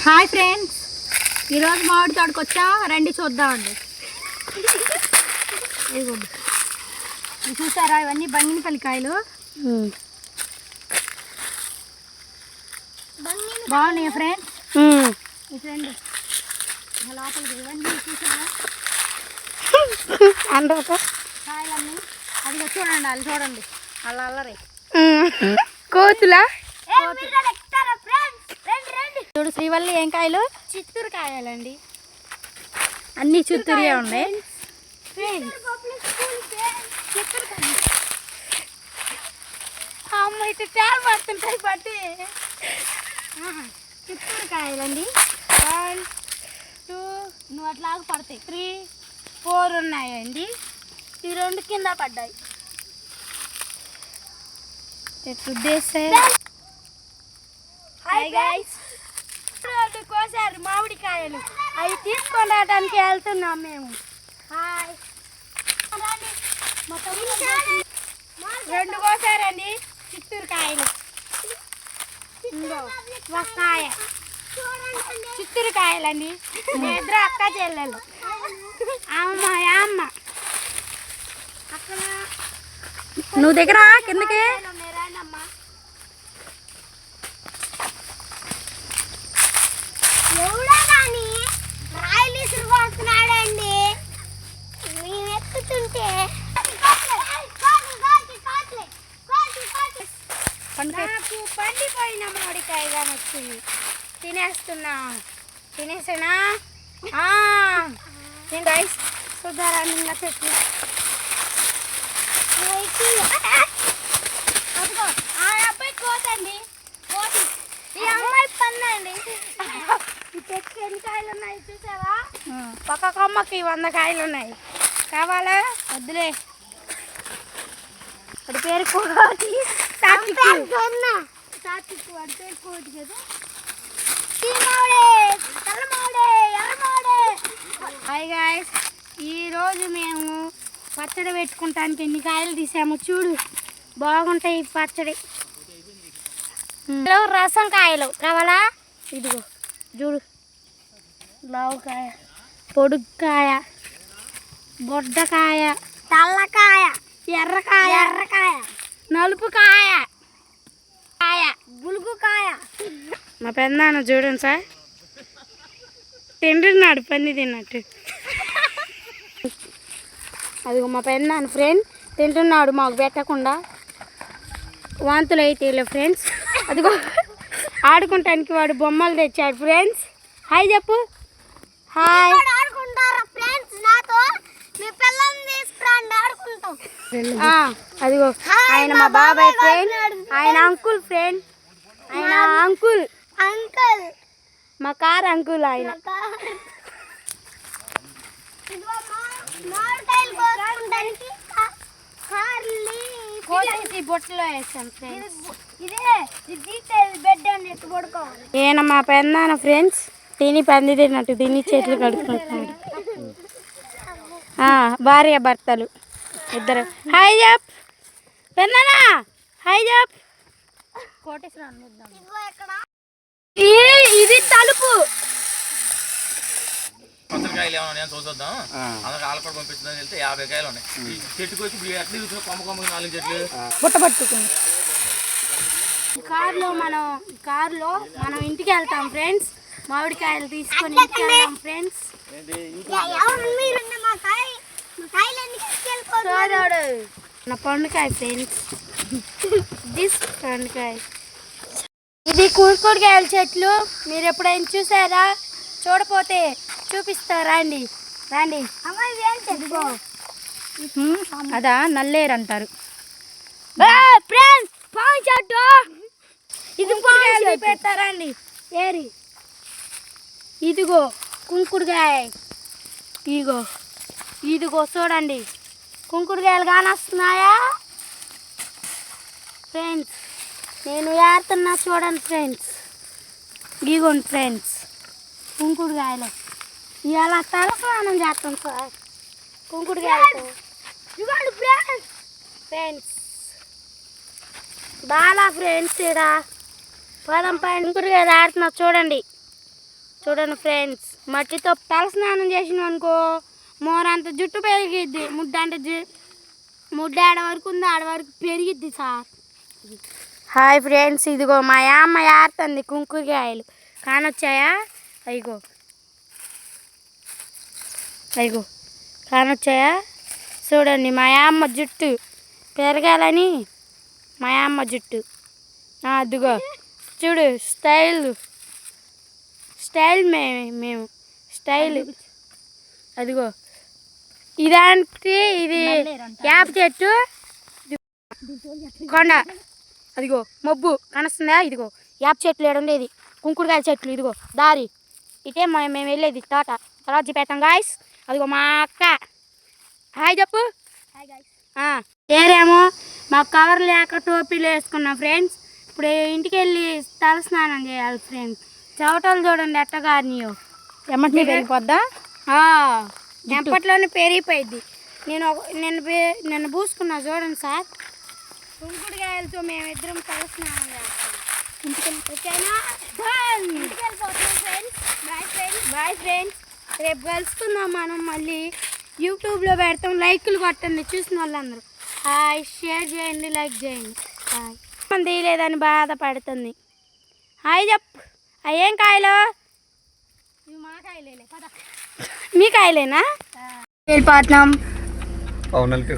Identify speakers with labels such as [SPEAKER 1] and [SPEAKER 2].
[SPEAKER 1] Hi friends, ఈరోజు మామిడి తోటకు వచ్చా, రండి చూద్దామండి. ఇదిగోండి, చూసారా, ఇవన్నీ బంగినపల్లి కాయలు. బాగున్నాయి ఫ్రెండ్స్. ఈ ఫ్రెండ్ లోపలికి ఇవన్నీ చూసారా కాయలన్నీ. అది చూడండి, అది చూడండి, అలా అల్లరి
[SPEAKER 2] కోతులా.
[SPEAKER 1] చూడు శ్రీవల్లి, ఏం కాయలు?
[SPEAKER 2] చిత్తూరు కాయాలండి.
[SPEAKER 1] అన్ని చిత్తూరుగా ఉన్నాయి.
[SPEAKER 2] అమ్మ ఇటు టేర్ పడుతుంటాయి పట్టి. చిత్తూరు కాయలండి. 1 2
[SPEAKER 1] నువ్వు అట్లాగా పడతాయి.
[SPEAKER 2] 3 4 ఉన్నాయండి. ఈ 2 కింద పడ్డాయి. హాయ్ గైస్, కోసారు మామిడికాయలు. అవి తీసుకొని రావడానికి వెళ్తున్నాం మేము. హాయ్, 2 కోసారండి చిత్తూరు కాయలు. ఒక కాయ చిత్తూరు కాయలండి. ఇద్దరు అక్క చెల్లెలు. అమ్మ అక్కడ
[SPEAKER 1] నువ్వు దగ్గర కిందకి
[SPEAKER 2] ఎవడో కానీ రాయలు ఇసురుకుంటున్నాడండి. మేము ఎక్కుతుంటే నాకు పండిపోయిన మామిడికాయగా వచ్చింది. తినేసానా రైస్ సుధారాన్ని ఇంకా చెట్లు. అదిగో ఆ అబ్బాయి కోతండి, కోతి. ఈ అమ్మాయి పన్నండి. ఈ చెట్టుకి ఎన్ని కాయలు ఉన్నాయి చూసావా? ఒక కొమ్మకి 100 కాయలు ఉన్నాయి. కావాలా? వద్దులే. అది పేరు కోటి. అంటే కోటి కదా. హాయ్ గాయ్స్, ఈరోజు మేము పచ్చడి పెట్టుకుంటానికి ఎన్ని కాయలు తీసాము చూడు. బాగుంటాయి పచ్చడి. రసం కాయలు కావాలా? ఇదిగో చూడు, లావుకాయ, పొడుగ్కాయ, బొడ్డకాయ, తెల్లకాయ, ఎర్రకాయ, నలుపుకాయ, బులుగుకాయ.
[SPEAKER 1] మా పెద్దనాన్న చూడండి సార్, తింటున్నాడు పని తిన్నట్టు. అదిగో మా పెద్దనాన్న ఫ్రెండ్ తింటున్నాడు, మాకు పెట్టకుండా. వాంతులు అయితే ఫ్రెండ్స్. అదిగో ఆడుకుంటానికి వాడు బొమ్మలు తెచ్చాడు ఫ్రెండ్స్. హాయ్ చెప్పు. హాయ్. అదిగో ఆయన మా బాబాయ్ ఫ్రెండ్, ఆయన అంకుల్ ఫ్రెండ్, ఆయన అంకుల్ మా కార్ అంకుల్. ఆయన
[SPEAKER 2] బొట్టులో వేసాం ఫ్రెండ్స్. బెడ్ అని ఎత్తు పడుకోవాలి.
[SPEAKER 1] ఈయన మా పెద్దనాన్న ఫ్రెండ్స్, తిని పంది తిన్నట్టు తిని చేతులు కడుక్కుంటున్నాడు. భార్య భర్తలు ఇద్దరు. హాయ్ చెప్ పెద్దనాన్న, హాయ్ చెప్.
[SPEAKER 2] ఇది తలుపు.
[SPEAKER 3] కాయలు ఏమన్నా చూద్దాం. అందులో ఆలు కూడా పంపిస్తుందని వెళ్తే 50 కాయలు ఉన్నాయి. చెట్టుకు వచ్చి ఇప్పుడు ఎట్లా కొమ్మకి 4 చెట్లు
[SPEAKER 1] పుట్టబట్టుకుంది.
[SPEAKER 2] కారులో మనం ఇంటికి వెళ్తాం ఫ్రెండ్స్. మామిడికాయలు తీసుకొని ఇంటికి వెళ్తాం ఫ్రెండ్స్.
[SPEAKER 1] నా పండుకాయ ఫ్రెండ్స్,
[SPEAKER 2] దిస్ పండుకాయ. ఇది కూరకాయల చెట్లు. మీరు ఎప్పుడైనా చూసారా? చూడపోతే చూపిస్తారా? రండి.
[SPEAKER 1] అదా నల్లేరు అంటారు.
[SPEAKER 2] ఇది పెడతారండి. ఏరి ఇదిగో కుంకుడుకాయ. ఇదిగో చూడండి, కుంకుడుకాయలు కానొస్తున్నాయా ఫ్రెండ్స్? నేను ఏరుతున్నా చూడండి ఫ్రెండ్స్. ఇదిగోండి ఫ్రెండ్స్, కుంకుడుకాయలు. ఇలా తలస్నానం చేస్తాం సార్ కుంకుడుకాయలతో. ఫ్రెండ్స్ బాగా ఫ్రెండ్స్, ఇక్కడ పదం పైన కుంకుడుకాయలు ఆడుతున్నా చూడండి.
[SPEAKER 1] చూడండి ఫ్రెండ్స్, మట్టితో తల స్నానం చేసినాం అనుకో మోరంత జుట్టు పెరిగిద్ది. ముడ్డ ఆడ వరకు ఉంది, ఆడ వరకు పెరిగిద్ది సార్. హాయ్ ఫ్రెండ్స్, ఇదిగో మా అమ్మ ఆడుతుంది కుంకుడుకాయలు కానొచ్చాయా? అయ్యో అయ్యో కానొచ్చాయా? చూడండి మా అమ్మ జుట్టు పెరగాలని మా అమ్మ జుట్టు. అదిగో చూడు స్టైల్ మేము స్టైల్. అదిగో ఇదంటే ఇది యాప చెట్టు కొండ. అదిగో మబ్బు కనస్తుందా? ఇదిగో యాప చెట్లు ఏడుండేది, కుంకుడుకాయ చెట్లు. ఇదిగో దారి ఇటే మేము వెళ్ళేది తోట. తర్వాత చెప్పేస్తాం గాయస్. అదిగో మా అక్క. హాయ్ చెప్పు. ఏరేమో మాకు కవర్ లేక టోపీలు వేసుకున్నాం ఫ్రెండ్స్. ఇప్పుడు ఇంటికి వెళ్ళి తల స్నానం చేయాలి ఫ్రెండ్స్. చవటలు చూడండి ఎట్టగానియో
[SPEAKER 2] ఎమ్మటి పెరిగిపోద్దా?
[SPEAKER 1] ఎప్పట్లోనే పెరిగిపోయింది. నేను పూసుకున్నా చూడండి సార్. కుంకుడుకాయలతో మేమిద్దరం తల స్నానం చేస్తాం. బాయ్ ఫ్రెండ్స్, రేపు కలుసుకుందాం మనం. మళ్ళీ యూట్యూబ్లో పెడతాం. లైక్లు కొట్టండి చూసిన వాళ్ళందరూ. హాయ్, షేర్ చేయండి, లైక్ చేయండి. హాయ్ మంది లేదని బాధపడుతుంది. హాయ్ చెప్పు. అయ్యేం కాయలు?
[SPEAKER 2] మా కాయలే కదా.
[SPEAKER 1] మీ కాయలేనా? వెళ్ళిపోతున్నాం.
[SPEAKER 4] అవునంటే